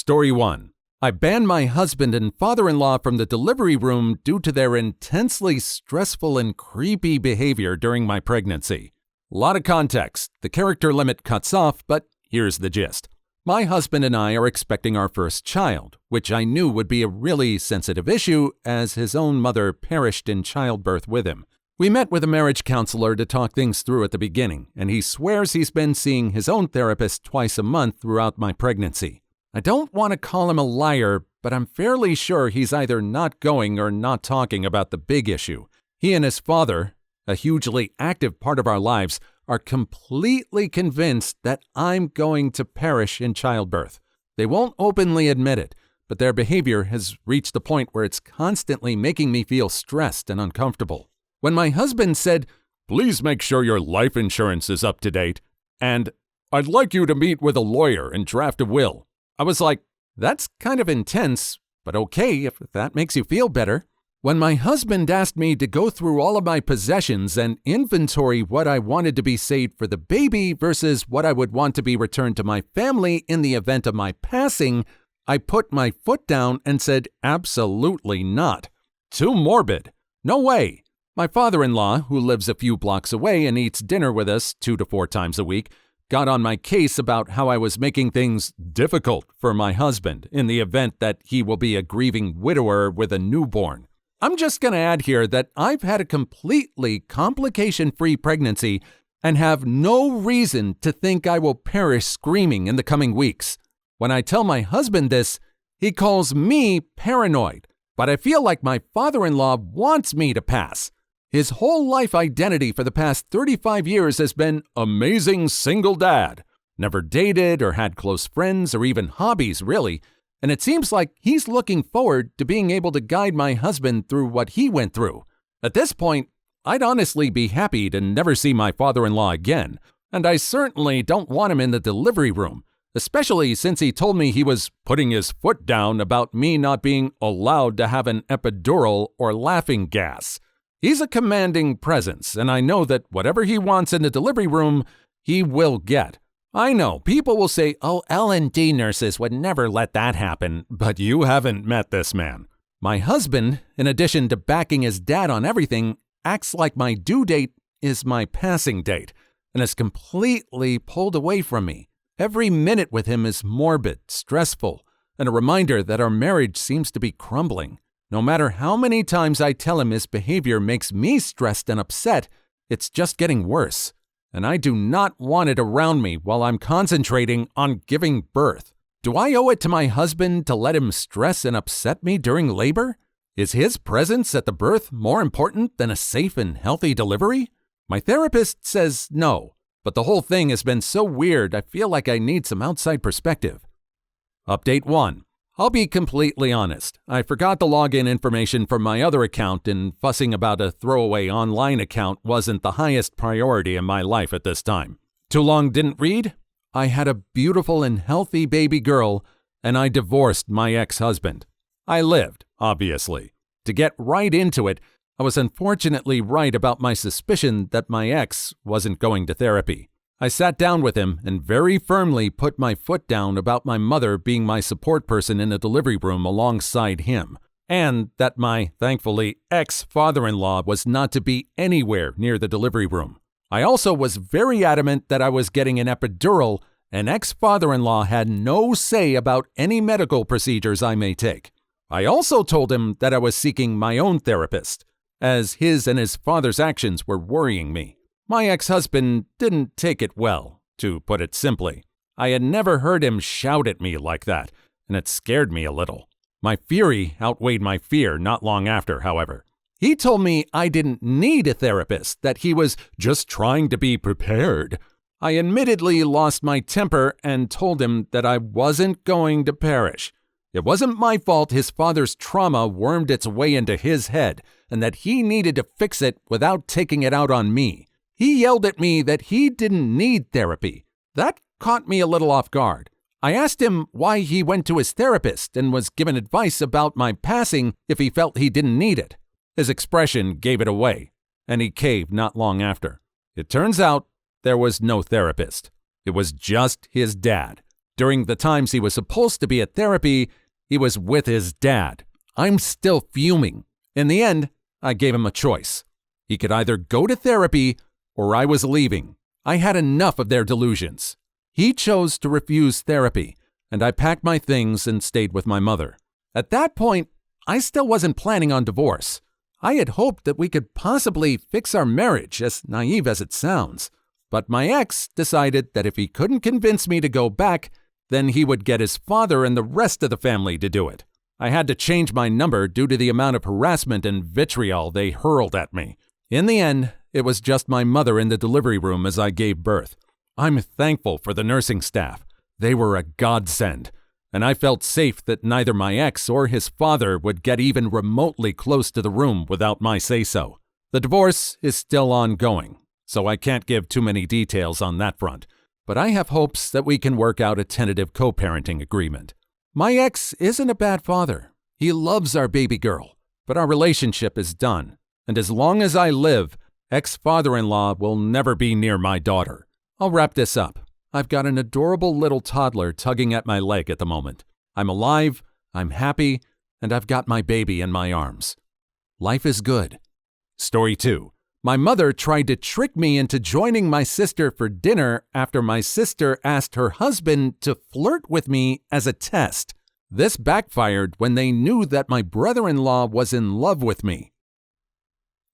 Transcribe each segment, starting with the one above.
Story 1. I banned my husband and father-in-law from the delivery room due to their intensely stressful and creepy behavior during my pregnancy. A lot of context. The character limit cuts off, but here's the gist. My husband and I are expecting our first child, which I knew would be a really sensitive issue as his own mother perished in childbirth with him. We met with a marriage counselor to talk things through at the beginning, and he swears he's been seeing his own therapist twice a month throughout my pregnancy. I don't want to call him a liar, but I'm fairly sure he's either not going or not talking about the big issue. He and his father, a hugely active part of our lives, are completely convinced that I'm going to perish in childbirth. They won't openly admit it, but their behavior has reached the point where it's constantly making me feel stressed and uncomfortable. When my husband said, "Please make sure your life insurance is up to date," and "I'd like you to meet with a lawyer and draft a will," I was like, that's kind of intense, but okay if that makes you feel better. When my husband asked me to go through all of my possessions and inventory what I wanted to be saved for the baby versus what I would want to be returned to my family in the event of my passing, I put my foot down and said absolutely not. Too morbid. No way. My father-in-law, who lives a few blocks away and eats dinner with us 2 to 4 times a week, got on my case about how I was making things difficult for my husband in the event that he will be a grieving widower with a newborn. I'm just going to add here that I've had a completely complication-free pregnancy and have no reason to think I will perish screaming in the coming weeks. When I tell my husband this, he calls me paranoid, but I feel like my father-in-law wants me to pass. His whole life identity for the past 35 years has been amazing single dad. Never dated or had close friends or even hobbies, really. And it seems like he's looking forward to being able to guide my husband through what he went through. At this point, I'd honestly be happy to never see my father-in-law again. And I certainly don't want him in the delivery room, especially since he told me he was putting his foot down about me not being allowed to have an epidural or laughing gas. He's a commanding presence, and I know that whatever he wants in the delivery room, he will get. I know, people will say, "Oh, L&D nurses would never let that happen," but you haven't met this man. My husband, in addition to backing his dad on everything, acts like my due date is my passing date, and is completely pulled away from me. Every minute with him is morbid, stressful, and a reminder that our marriage seems to be crumbling. No matter how many times I tell him his behavior makes me stressed and upset, it's just getting worse. And I do not want it around me while I'm concentrating on giving birth. Do I owe it to my husband to let him stress and upset me during labor? Is his presence at the birth more important than a safe and healthy delivery? My therapist says no, but the whole thing has been so weird I feel like I need some outside perspective. Update 1. I'll be completely honest. I forgot the login information from my other account, and fussing about a throwaway online account wasn't the highest priority in my life at this time. Too long didn't read? I had a beautiful and healthy baby girl, and I divorced my ex-husband. I lived, obviously. To get right into it, I was unfortunately right about my suspicion that my ex wasn't going to therapy. I sat down with him and very firmly put my foot down about my mother being my support person in the delivery room alongside him, and that my, thankfully, ex-father-in-law was not to be anywhere near the delivery room. I also was very adamant that I was getting an epidural, and ex-father-in-law had no say about any medical procedures I may take. I also told him that I was seeking my own therapist, as his and his father's actions were worrying me. My ex-husband didn't take it well, to put it simply. I had never heard him shout at me like that, and it scared me a little. My fury outweighed my fear not long after, however. He told me I didn't need a therapist, that he was just trying to be prepared. I admittedly lost my temper and told him that I wasn't going to perish. It wasn't my fault his father's trauma wormed its way into his head, and that he needed to fix it without taking it out on me. He yelled at me that he didn't need therapy. That caught me a little off guard. I asked him why he went to his therapist and was given advice about my passing if he felt he didn't need it. His expression gave it away, and he caved not long after. It turns out there was no therapist. It was just his dad. During the times he was supposed to be at therapy, he was with his dad. I'm still fuming. In the end, I gave him a choice. He could either go to therapy or I was leaving. I had enough of their delusions. He chose to refuse therapy, and I packed my things and stayed with my mother. At that point, I still wasn't planning on divorce. I had hoped that we could possibly fix our marriage, as naive as it sounds. But my ex decided that if he couldn't convince me to go back, then he would get his father and the rest of the family to do it. I had to change my number due to the amount of harassment and vitriol they hurled at me. In the end, it was just my mother in the delivery room as I gave birth. I'm thankful for the nursing staff. They were a godsend, and I felt safe that neither my ex or his father would get even remotely close to the room without my say-so. The divorce is still ongoing, so I can't give too many details on that front, but I have hopes that we can work out a tentative co-parenting agreement. My ex isn't a bad father. He loves our baby girl, but our relationship is done, and as long as I live, ex-father-in-law will never be near my daughter. I'll wrap this up. I've got an adorable little toddler tugging at my leg at the moment. I'm alive, I'm happy, and I've got my baby in my arms. Life is good. Story 2. My mother tried to trick me into joining my sister for dinner after my sister asked her husband to flirt with me as a test. This backfired when they knew that my brother-in-law was in love with me.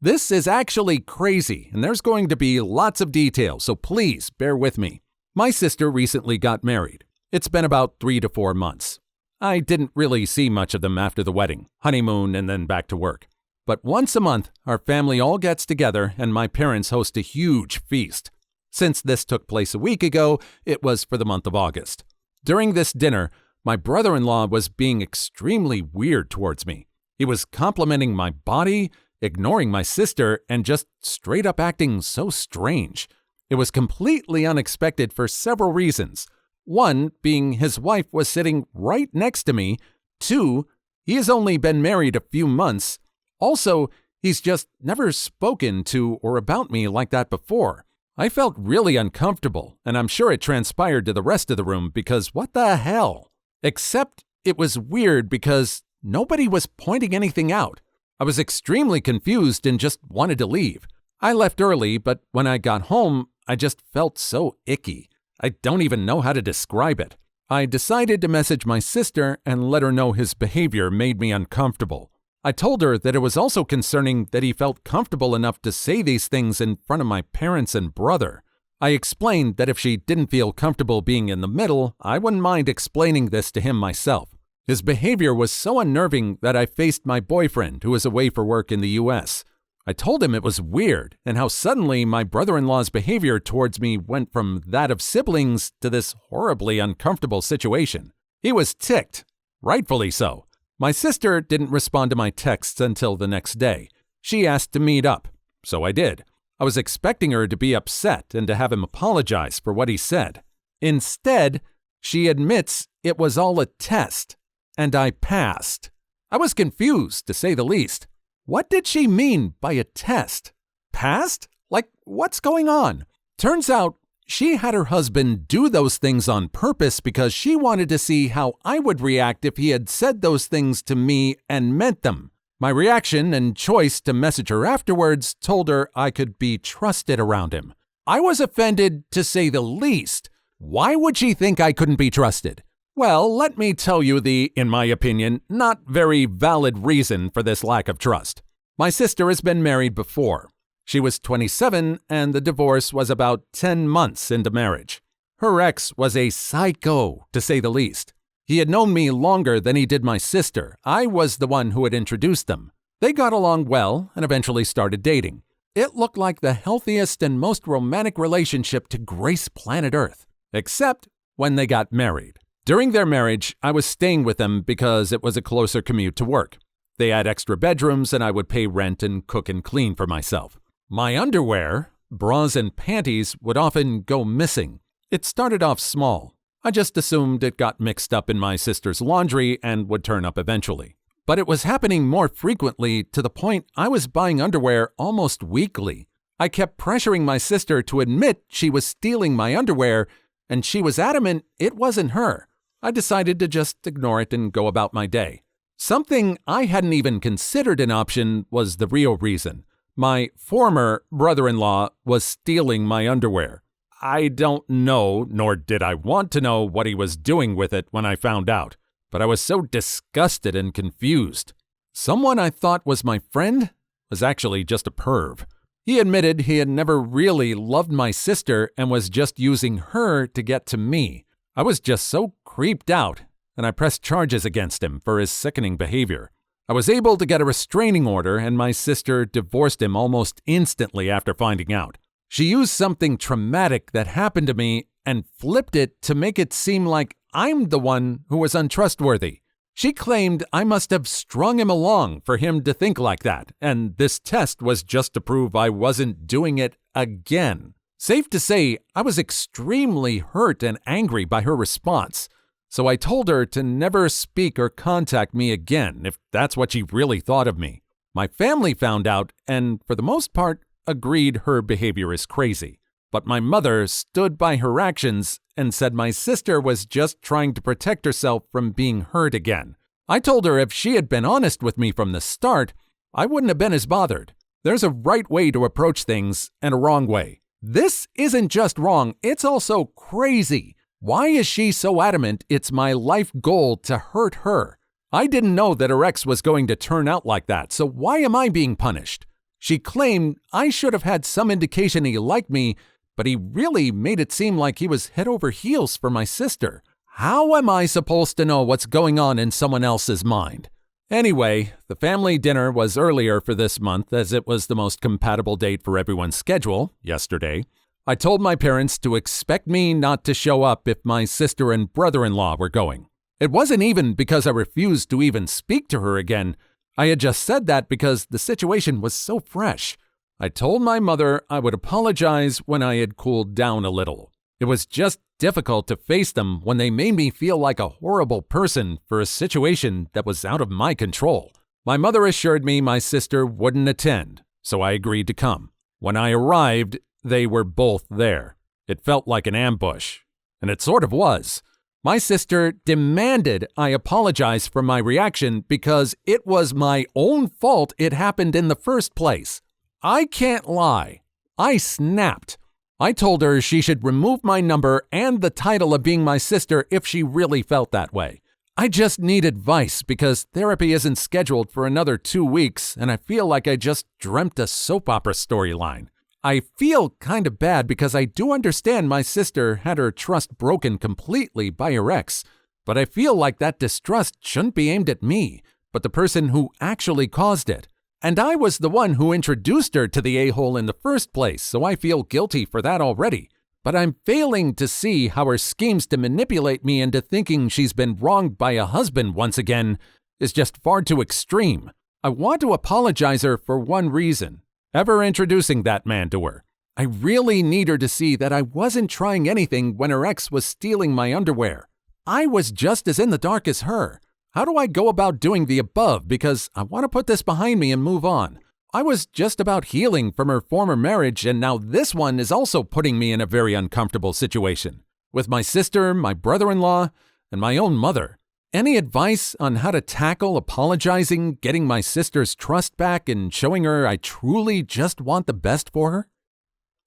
This is actually crazy, and there's going to be lots of details, so please bear with me. My sister recently got married. It's been about 3 to 4 months. I didn't really see much of them after the wedding, honeymoon, and then back to work. But once a month, our family all gets together and my parents host a huge feast. Since this took place a week ago, it was for the month of August. During this dinner, my brother-in-law was being extremely weird towards me. He was complimenting my body, ignoring my sister, and just straight up acting so strange. It was completely unexpected for several reasons. One being his wife was sitting right next to me. 2, he has only been married a few months. Also, he's just never spoken to or about me like that before. I felt really uncomfortable, and I'm sure it transpired to the rest of the room because what the hell? Except it was weird because nobody was pointing anything out. I was extremely confused and just wanted to leave. I left early, but when I got home, I just felt so icky. I don't even know how to describe it. I decided to message my sister and let her know his behavior made me uncomfortable. I told her that it was also concerning that he felt comfortable enough to say these things in front of my parents and brother. I explained that if she didn't feel comfortable being in the middle, I wouldn't mind explaining this to him myself. His behavior was so unnerving that I faced my boyfriend, who was away for work in the U.S. I told him it was weird and how suddenly my brother-in-law's behavior towards me went from that of siblings to this horribly uncomfortable situation. He was ticked, rightfully so. My sister didn't respond to my texts until the next day. She asked to meet up, so I did. I was expecting her to be upset and to have him apologize for what he said. Instead, she admits it was all a test, and I passed. I was confused, to say the least. What did she mean by a test? Passed? Like, what's going on? Turns out, she had her husband do those things on purpose because she wanted to see how I would react if he had said those things to me and meant them. My reaction and choice to message her afterwards told her I could be trusted around him. I was offended, to say the least. Why would she think I couldn't be trusted? Well, let me tell you the, in my opinion, not very valid reason for this lack of trust. My sister has been married before. She was 27 and the divorce was about 10 months into marriage. Her ex was a psycho, to say the least. He had known me longer than he did my sister. I was the one who had introduced them. They got along well and eventually started dating. It looked like the healthiest and most romantic relationship to grace planet Earth, except when they got married. During their marriage, I was staying with them because it was a closer commute to work. They had extra bedrooms and I would pay rent and cook and clean for myself. My underwear, bras and panties would often go missing. It started off small. I just assumed it got mixed up in my sister's laundry and would turn up eventually. But it was happening more frequently to the point I was buying underwear almost weekly. I kept pressuring my sister to admit she was stealing my underwear, and she was adamant it wasn't her. I decided to just ignore it and go about my day. Something I hadn't even considered an option was the real reason. My former brother-in-law was stealing my underwear. I don't know, nor did I want to know what he was doing with it when I found out, but I was so disgusted and confused. Someone I thought was my friend was actually just a perv. He admitted he had never really loved my sister and was just using her to get to me. I was just so creeped out, and I pressed charges against him for his sickening behavior. I was able to get a restraining order, and my sister divorced him almost instantly after finding out. She used something traumatic that happened to me and flipped it to make it seem like I'm the one who was untrustworthy. She claimed I must have strung him along for him to think like that, and this test was just to prove I wasn't doing it again. Safe to say, I was extremely hurt and angry by her response, so I told her to never speak or contact me again if that's what she really thought of me. My family found out and, for the most part, agreed her behavior is crazy. But my mother stood by her actions and said my sister was just trying to protect herself from being hurt again. I told her if she had been honest with me from the start, I wouldn't have been as bothered. There's a right way to approach things and a wrong way. This isn't just wrong, it's also crazy. Why is she so adamant it's my life goal to hurt her? I didn't know that her ex was going to turn out like that, so why am I being punished? She claimed I should have had some indication he liked me, but he really made it seem like he was head over heels for my sister. How am I supposed to know what's going on in someone else's mind? Anyway, the family dinner was earlier for this month as it was the most compatible date for everyone's schedule, yesterday. I told my parents to expect me not to show up if my sister and brother-in-law were going. It wasn't even because I refused to even speak to her again. I had just said that because the situation was so fresh. I told my mother I would apologize when I had cooled down a little. It was just difficult to face them when they made me feel like a horrible person for a situation that was out of my control. My mother assured me my sister wouldn't attend, so I agreed to come. When I arrived, they were both there. It felt like an ambush, and it sort of was. My sister demanded I apologize for my reaction because it was my own fault it happened in the first place. I can't lie. I snapped. I told her she should remove my number and the title of being my sister if she really felt that way. I just need advice because therapy isn't scheduled for another 2 weeks and I feel like I just dreamt a soap opera storyline. I feel kind of bad because I do understand my sister had her trust broken completely by her ex, but I feel like that distrust shouldn't be aimed at me, but the person who actually caused it. And I was the one who introduced her to the a-hole in the first place, so I feel guilty for that already. But I'm failing to see how her schemes to manipulate me into thinking she's been wronged by a husband once again is just far too extreme. I want to apologize her for one reason. Ever introducing that man to her. I really need her to see that I wasn't trying anything when her ex was stealing my underwear. I was just as in the dark as her. How do I go about doing the above? Because I want to put this behind me and move on. I was just about healing from her former marriage, and now this one is also putting me in a very uncomfortable situation. With my sister, my brother-in-law, and my own mother. Any advice on how to tackle apologizing, getting my sister's trust back, and showing her I truly just want the best for her?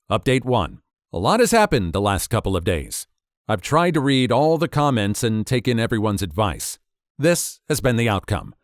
Update 1. A lot has happened the last couple of days. I've tried to read all the comments and take in everyone's advice. This has been the outcome.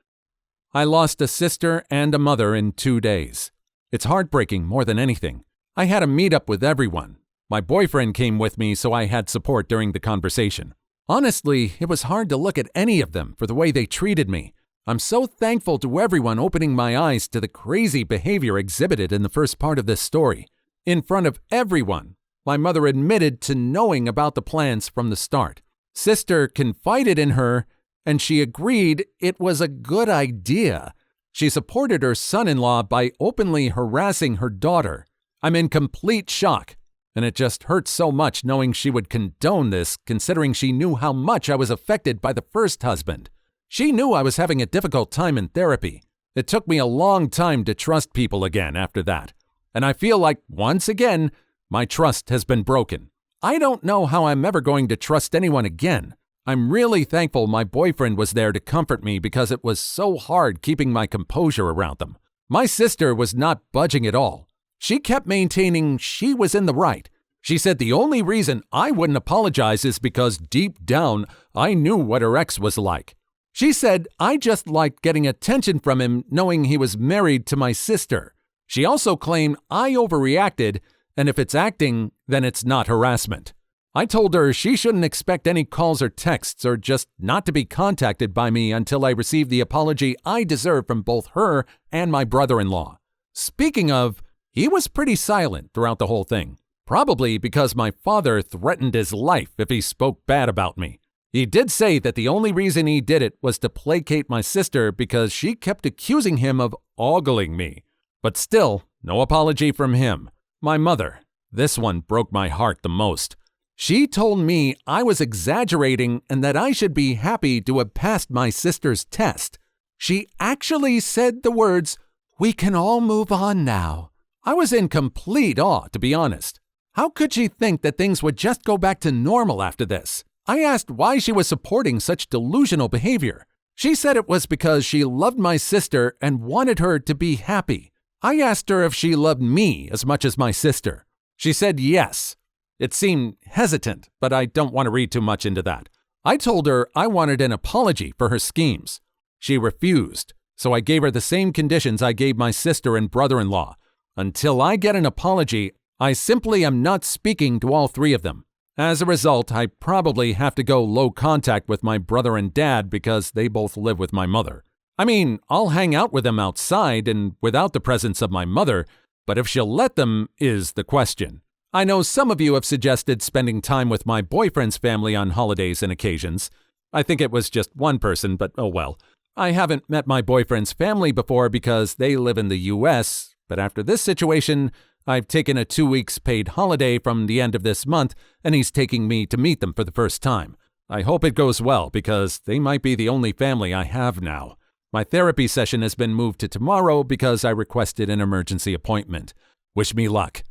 I lost a sister and a mother in 2 days. It's heartbreaking more than anything. I had a meetup with everyone. My boyfriend came with me, so I had support during the conversation. Honestly, it was hard to look at any of them for the way they treated me. I'm so thankful to everyone opening my eyes to the crazy behavior exhibited in the first part of this story. In front of everyone, my mother admitted to knowing about the plans from the start. Sister confided in her, and she agreed it was a good idea. She supported her son-in-law by openly harassing her daughter. I'm in complete shock. And it just hurts so much knowing she would condone this, considering she knew how much I was affected by the first husband. She knew I was having a difficult time in therapy. It took me a long time to trust people again after that. And I feel like, once again, my trust has been broken. I don't know how I'm ever going to trust anyone again. I'm really thankful my boyfriend was there to comfort me because it was so hard keeping my composure around them. My sister was not budging at all. She kept maintaining she was in the right. She said the only reason I wouldn't apologize is because deep down I knew what her ex was like. She said I just liked getting attention from him knowing he was married to my sister. She also claimed I overreacted, and if it's acting, then it's not harassment. I told her she shouldn't expect any calls or texts or just not to be contacted by me until I receive the apology I deserve from both her and my brother-in-law. Speaking of, he was pretty silent throughout the whole thing, probably because my father threatened his life if he spoke bad about me. He did say that the only reason he did it was to placate my sister because she kept accusing him of ogling me. But still, no apology from him. My mother, this one broke my heart the most. She told me I was exaggerating and that I should be happy to have passed my sister's test. She actually said the words, "We can all move on now." I was in complete awe, to be honest. How could she think that things would just go back to normal after this? I asked why she was supporting such delusional behavior. She said it was because she loved my sister and wanted her to be happy. I asked her if she loved me as much as my sister. She said yes. It seemed hesitant, but I don't want to read too much into that. I told her I wanted an apology for her schemes. She refused, so I gave her the same conditions I gave my sister and brother-in-law. Until I get an apology, I simply am not speaking to all three of them. As a result, I probably have to go low contact with my brother and dad because they both live with my mother. I mean, I'll hang out with them outside and without the presence of my mother, but if she'll let them is the question. I know some of you have suggested spending time with my boyfriend's family on holidays and occasions. I think it was just one person, but oh well. I haven't met my boyfriend's family before because they live in the US, but after this situation, I've taken a 2 weeks paid holiday from the end of this month, and he's taking me to meet them for the first time. I hope it goes well because they might be the only family I have now. My therapy session has been moved to tomorrow because I requested an emergency appointment. Wish me luck.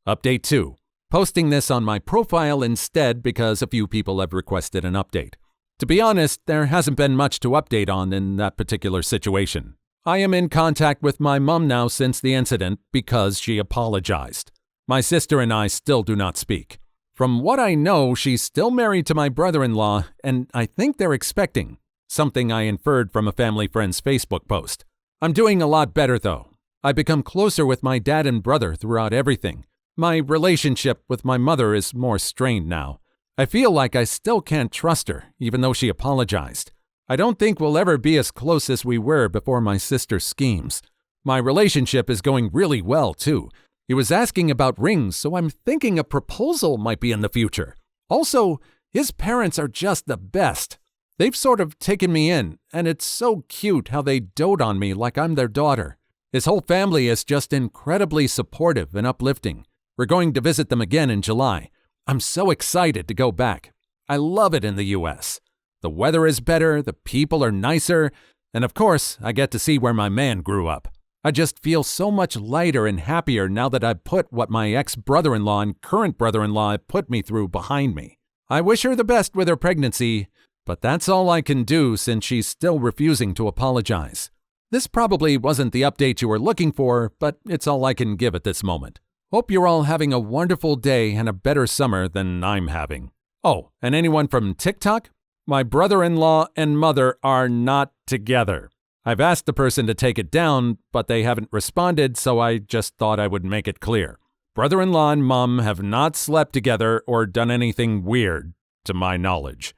Update 2. Posting this on my profile instead because a few people have requested an update. To be honest, there hasn't been much to update on in that particular situation. I am in contact with my mom now since the incident because she apologized. My sister and I still do not speak. From what I know, she's still married to my brother-in-law, and I think they're expecting, something I inferred from a family friend's Facebook post. I'm doing a lot better though. I've become closer with my dad and brother throughout everything. My relationship with my mother is more strained now. I feel like I still can't trust her, even though she apologized. I don't think we'll ever be as close as we were before my sister's schemes. My relationship is going really well, too. He was asking about rings, so I'm thinking a proposal might be in the future. Also, his parents are just the best. They've sort of taken me in, and it's so cute how they dote on me like I'm their daughter. His whole family is just incredibly supportive and uplifting. We're going to visit them again in July. I'm so excited to go back. I love it in the US. The weather is better, the people are nicer, and of course, I get to see where my man grew up. I just feel so much lighter and happier now that I've put what my ex-brother-in-law and current brother-in-law have put me through behind me. I wish her the best with her pregnancy, but that's all I can do since she's still refusing to apologize. This probably wasn't the update you were looking for, but it's all I can give at this moment. Hope you're all having a wonderful day and a better summer than I'm having. Oh, and anyone from TikTok? My brother-in-law and mother are not together. I've asked the person to take it down, but they haven't responded, so I just thought I would make it clear. Brother-in-law and mom have not slept together or done anything weird, to my knowledge.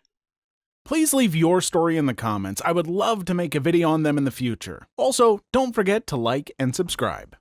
Please leave your story in the comments. I would love to make a video on them in the future. Also, don't forget to like and subscribe.